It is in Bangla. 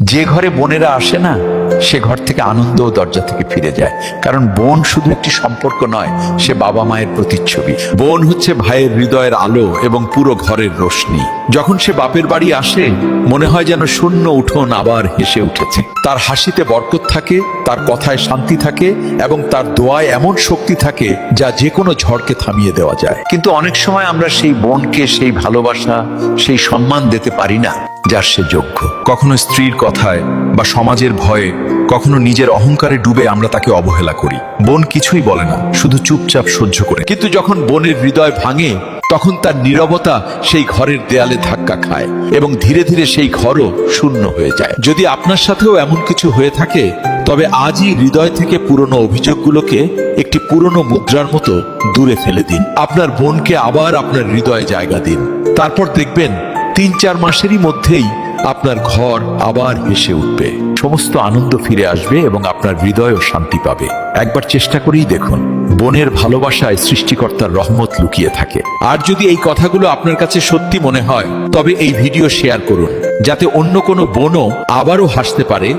যে ঘরে বোনেরা আসে না, সে ঘর থেকে আনন্দ ও দরজা থেকে ফিরে যায়। কারণ বোন শুধু একটি সম্পর্ক নয়, সে বাবা মায়ের প্রতিচ্ছবি। বোন হচ্ছে ভাইয়ের হৃদয়ের আলো এবং পুরো ঘরের রোশনি। যখন সে বাপের বাড়ি আসে, মনে হয় যেন শূন্য উঠোন আবার হেসে উঠেছে। তার হাসিতে বরকত থাকে, তার কথায় শান্তি থাকে এবং তার দোয়ায় এমন শক্তি থাকে যা যে কোনো ঝড়কে থামিয়ে দেওয়া যায়। কিন্তু অনেক সময় আমরা সেই বোনকে সেই ভালোবাসা, সেই সম্মান দিতে পারি না যার সে যোগ্য। কখনো স্ত্রীর কথায় বা সমাজের ভয়ে, কখনো নিজের অহংকারে ডুবে আমরা তাকে অবহেলা করি। বোন কিছুই বলে না, শুধু চুপচাপ সহ্য করে। কিন্তু যখন বোনের হৃদয় ভাঙে, তখন তার নীরবতা সেই ঘরের দেয়ালে ধাক্কা খায় এবং ধীরে ধীরে সেই ঘরও শূন্য হয়ে যায়। যদি আপনার সাথেও এমন কিছু হয়ে থাকে, তবে আজই হৃদয় থেকে পুরনো অভিযোগগুলোকে একটি পুরনো মুদ্রার মতো দূরে ফেলে দিন। আপনার বোনকে আবার আপনার হৃদয়ে জায়গা দিন। তারপর দেখবেন ৩-৪ মাসেরই মধ্যেই আপনার ঘর আবার হেসে উঠবে, সমস্ত আনন্দ ফিরে আসবে এবং আপনার হৃদয়ও শান্তি পাবে। একবার চেষ্টা করেই দেখুন, বোনের ভালোবাসায় সৃষ্টিকর্তার রহমত লুকিয়ে থাকে। আর যদি এই কথাগুলো আপনার কাছে সত্যি মনে হয়, তবে এই ভিডিও শেয়ার করুন, যাতে অন্য কোনো বোনও আবারও হাসতে পারে